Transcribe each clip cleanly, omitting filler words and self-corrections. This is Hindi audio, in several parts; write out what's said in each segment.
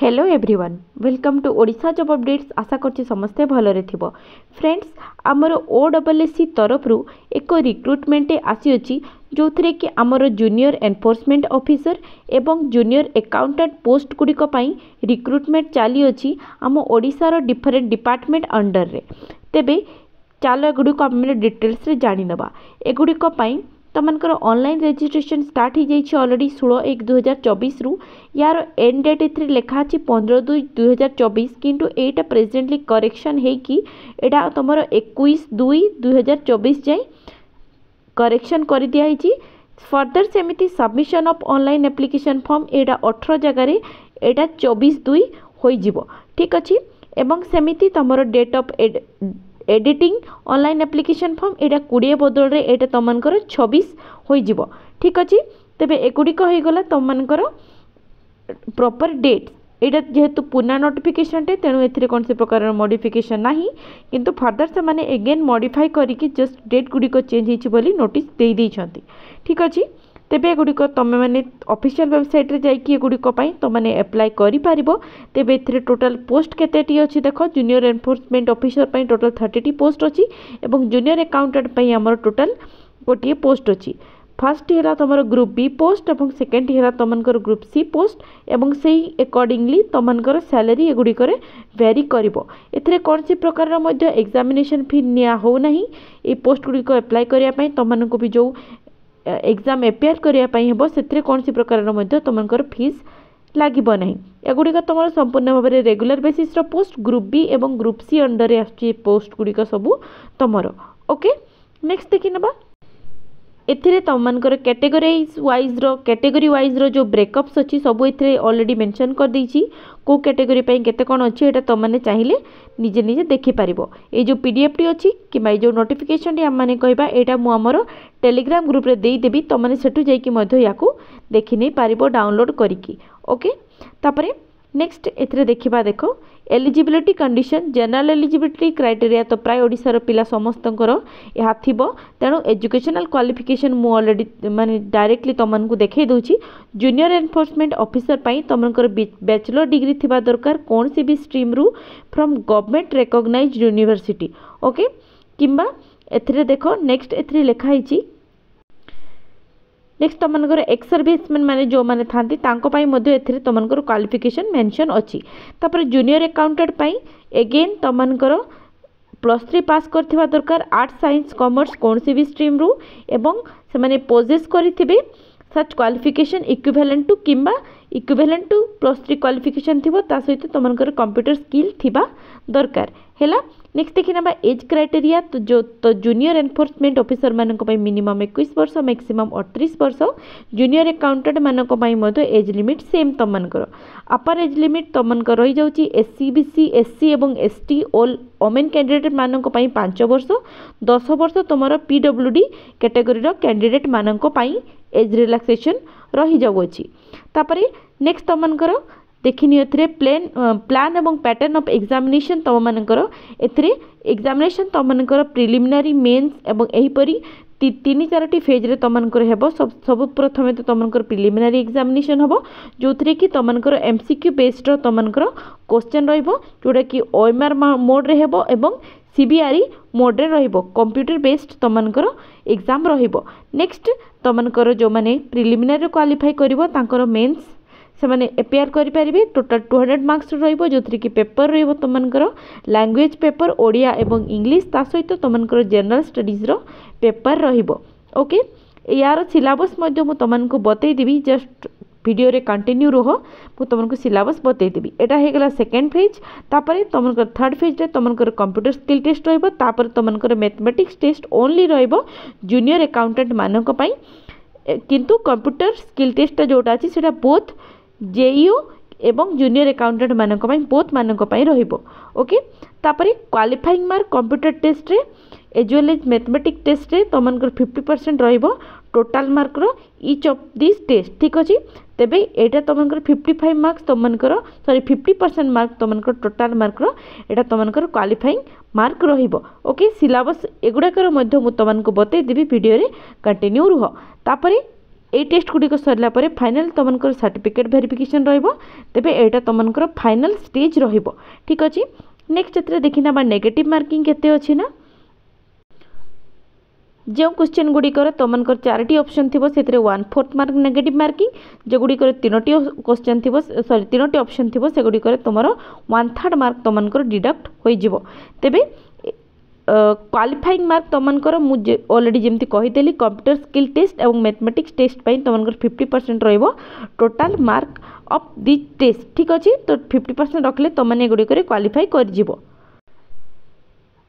Hello everyone welcome to Odisha job updates. आशा करछि समस्ते भलरे थिबो। फ्रेंड्स आमर ओडब्ल्यूएससी तरफ रु एक रिक्रुटमेंट आसी अछि जो थरे कि आमर जूनियर एनफोर्समेंट ऑफिसर एवं जूनियर अकाउंटेंट पोस्ट गुड़िक पई रिक्रुटमेंट चली अछि आम ओडिशार डिफरेंट डिपार्टमेंट अंडर रे। तेबे चलो एगुड़िक आम डिटेल्स रे जानि नबा। एगुड़िक पई तमनकर ऑनलाइन रजिस्ट्रेशन स्टार्ट हो जाइए ऑलरेडी 16/1/2024 रु। यार एंड डेट इथरे लिखा अछि 15/2/2024 किंतु एटा प्रेजेंटली करेक्शन है कि एटा तुमर 21/2/2024 जाए करेक्शन कर दिया है। फर्दर सेमिति submission of online application form एटा 18 जगह एटा 24/2 हो जिवो। ठीक अछि। एवं सेमिति तुमर date of editing online application form एटा 20 बदल रे एटा तमनकर 26 हो जिवो। ठीक अछि। तेबे एगुड़िक हो गला तमनकर प्रॉपर डेट एटा जेहेतु पुना नोटिफिकेशन टे तेणु एथिरे कौन से प्रकार मॉडिफिकेशन नाही किंतु फर्दर से माने अगेन मॉडिफाई करिकि जस्ट डेट गुड़िक चेंज होइछि बोली नोटिस दे दै छथि। ठीक अछि। तेबे एगुड़िक तुम मैंने ऑफिशियल वेबसाइट रे जाइए एगुड़िक तुम मैंने अप्लाई कर। तेबे एथिरे टोटल पोस्ट केतेटी अछि देख। जूनियर एनफोर्समेंट ऑफिसर पई टोटल 30टी पोस्ट अछि एवं जूनियर अकाउंटेंट पई हमर टोटल गोटे पोस्ट अछि। फर्स्ट है तुम ग्रुप बी पोस्ट और सेकेंड है तुमकर ग्रुप सी पोस्ट एवं से अकॉर्डिंगली तुमकर सैलरी एगुड़िक वेरी करिवो। एथिरे कौन सी प्रकार एग्जामिनेशन फी निया हो नहीं। ये पोस्ट गुड़िक अप्लाई करने तुमको भी जो एग्जाम अपेयर करने हेबो से कौन सी प्रकार तुमकर फीस लागिबो नहीं। एगुड़िक तुम संपूर्ण भाव में regular basis post group B एवं ग्रुप सी अंडर आसुची पोस्ट गुड़िक सबू तुमर। ओके नेक्स्ट देखि नबा। एथिरे तुमनकर कैटेगरी वाइज जो ब्रेकअप्स अच्छी सब एथिरे ऑलरेडी मेंशन कर देछि को कैटेगरी पे केते कोन अछि एटा तुम माने चाहिए निजे निजे देखि पारिबो। ए जो पीडीएफ टी अछि कि भाई जो नोटिफिकेशन टी हम माने कहबा एटा मु हमर टेलीग्राम ग्रुप रे देई देबी तुम माने सेठु जाई कि मध्य याकू देखि नै पारिबो डाउनलोड करिकि। ओके तापरे नेक्स्ट एथिरे देखिबा। देखो eligibility condition general eligibility criteria तो प्राय ओडिसा रो पिला समस्तंकर या थिबो तेणु एजुकेशनल क्वालिफिकेशन मु ऑलरेडी माने डायरेक्टली तुमनको देखै दोछि। जूनियर एनफोर्समेंट ऑफिसर पई तुमनकर बैचलर डिग्री थिबा दरकार कौन सी भी स्ट्रीम रु from government recognised university. Okay किंबा एथिरे देखो नेक्स्ट एथिरे लिखा हिची नेक्स्ट तुमनकर एक्स सर्विसमैन माने जो माने थांती तांको पाई मध्ये एथिरे तुमनकर क्वालिफिकेशन मेंशन अछि। तापर जूनियर अकाउंटेंट पाई अगेन तुमनकर +3 पास करथिबा दरकार आर्ट्स साइंस कॉमर्स कौन सी भी स्ट्रीम रु एवं से माने पोजेस करिथिबे सच क्वालिफिकेशन इक्विवेलेंट टू किंबा इक्विवेलेंट टू +3 क्वालिफिकेशन थिबो ता सहित तुमनकर कंप्यूटर स्किल थिबा दरकार हेला। नेक्स्ट देखि नबा एज क्राइटेरिया तो जूनियर एनफोर्समेंट ऑफिसर मानक पई मिनिमम 21 वर्ष मैक्सिमम 38 वर्ष। जूनियर अकाउंटेंट मानक पई मध्ये एज लिमिट सेम तुमनकर। अपर एज लिमिट तुमनकर रही जाउची एससी बीसी एससी एवं एसटी ऑल वोमेन कैंडिडेट मानक पई 5 वर्ष 10 वर्ष तुमर पीडब्ल्यूडी कैटेगरी रो कैंडिडेट मानक पई एज रिलैक्सेशन रही जाउची। तापरे नेक्स्ट तुमनकर देखिनि एथिरे प्लान एवं पैटर्न ऑफ एग्जामिनेशन तुम मानकर एथिरे एग्जामिनेशन तुम मानकर प्रिलिमिनरी मेंस एवं एहीपरी 3-4टी फेज रे तुमनकर हेबो। सब प्रथमे तो तुमनकर प्रिलिमिनरी एग्जामिनेशन हबो जो थरे कि तुमनकर एमसीक्यू बेस्ड रो तुमनकर क्वेश्चन रहइबो जोडा कि ओएमआर मोड रे हेबो एवं सीबीआरई मोड रे रहिबो कंप्यूटर बेस्ड तुमनकर एग्जाम रहिबो। नेक्स्ट तुमनकर जो माने प्रिलिमिनरी क्वालिफाई करिवो तांकर मेंस से माने अपेयर करि परिबे। टोटल 200 मार्क्स रहिबो जो थरे कि पेपर रहिबो तुमनकर लैंग्वेज पेपर ओडिया एवं इंग्लिश ता सहित तुमनकर जनरल स्टडीज रो पेपर रहिबो। ओके यार सिलेबस मध्ये मु तुमनको बतै देबी जस्ट वीडियो रे कंटिन्यू रहो मु तुमनको सिलेबस बतै देबी। एटा हे गेला सेकंड फेज। तापरे तुमनकर थर्ड फेज रे तुमनकर कंप्यूटर स्किल टेस्ट रहिबो। तापर तुमनकर मैथमेटिक्स टेस्ट ओनली रहिबो जूनियर अकाउंटेंट मानक पई किंतु कंप्यूटर स्किल टेस्ट जोटा अछि सेटा बोथ जेईओ एवं जूनियर अकाउंटेंट मानक पई बोथ मानक पई रहिबो। ओके तापरे क्वालिफाइंग मार्क कंप्यूटर टेस्ट रे as well as mathematics test रे तुमनकर 50% रहिबो टोटल मार्क रो ईच ऑफ दिस टेस्ट। ठीक अछि। तेबे एटा तुमनकर 55 मार्क्स तुमनकर 50% मार्क तुमनकर टोटल मार्क रो एटा तुमनकर क्वालिफाइंग मार्क रहिबो। ओके सिलेबस एगुडा कर मध्य मु तुमनको बतै देबी वीडियो रे कंटिन्यू रहो। तापरे এই টেस्ट गुड़िक सरला फाइनल तुमको सर्टिफिकेट वेरिफिकेशन रहिबो तेबे एटा तुमको फाइनल स्टेज रहिबो ठीक अछि। नेक्स्ट चित्र देखिना बा नेगेटिव मार्किंग केते अछि ना जो क्वेश्चन गुड़िकर तुमको 4टी ऑप्शन थी से 1/4 मार्क नेगेटिव मार्किंग जो गुड़िकर 3टी क्वेश्चन थी सॉरी 3टी ऑप्शन थी से गुड़िकर तुम 1/3 मार्क तुमको डिडक्ट हो तेबे क्वालिफाइंग मार्क तुमको मुझे ऑलरेडी जमी कहीदेली कंप्यूटर स्किल टेस्ट और मैथमेटिक्स टेस्ट तुमको 50% रहिबो total mark of this test ठीक अच्छे। तो 50% रखले तुमने गुड़िक क्वालिफाई कर जिवो।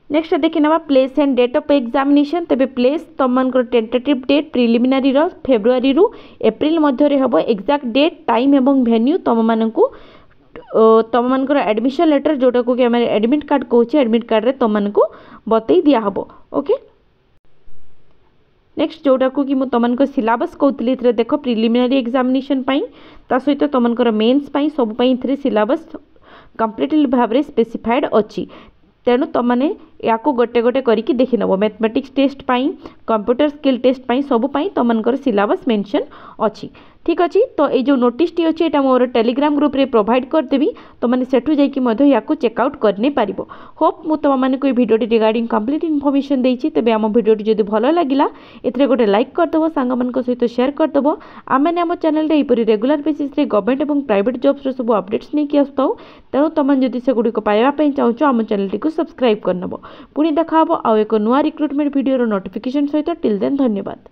नेक्स्ट देखि ना place and date of examination तेबे प्लेस तुमको टेंटेटिव डेट प्रिलिमिनारी फेब्रुआरी रु एप्रिल मध्य हम एक्जाक्ट डेट टाइम एवं वेन्यू तुम मानकू तुम मानकर एडमिशन लेटर जोटा को कि आम एडमिट कार्ड कहूँ एडमिट कार्ड रे तुमको बतई दिया हबो ओके। नेक्स्ट जोटा को कि तुमको सिलेबस कहूली देख प्रिलिमिनारी एग्जामिनेशन ता सहित तुमको मेन्स सब सिलेबस कंप्लीटली भाव में स्पेसिफाइड अच्छी तेणु तुमने या गोटे गोटे करके देखि नब mathematics test computer skill test सब तुमको सिलेबस मेंशन अच्छी ठीक अच्छे। तो ये जो नोटिस टी अच्छी यहाँ मोर टेलीग्राम ग्रुप रे प्रोवाइड करदेवी तुमने सेठू जाकि चेकआउट करने पार। होप मु तुम मानक भिडियो रिगार्डिंग कंप्लीट इनफॉरमेशन देती तेज आम भिडियो जब भल लगे ए गोटे लाइक करदेव सांग सहित शेयर करदेव आम आम चैनल यहपरी रेगुलर बेसिस गवर्नमेंट और प्राइवेट जॉब्स सब अपडेट्स नहीं आसताऊ तेणु तुम जब से गुड़िक पाइबापी चाहो आम चैनल टी सब्सक्राइब करनब पुणी देखा आउ एक नुआ रिक्रुटमेंट भिडियो नोटिफिकेशन सहित टिल देन धन्यवाद।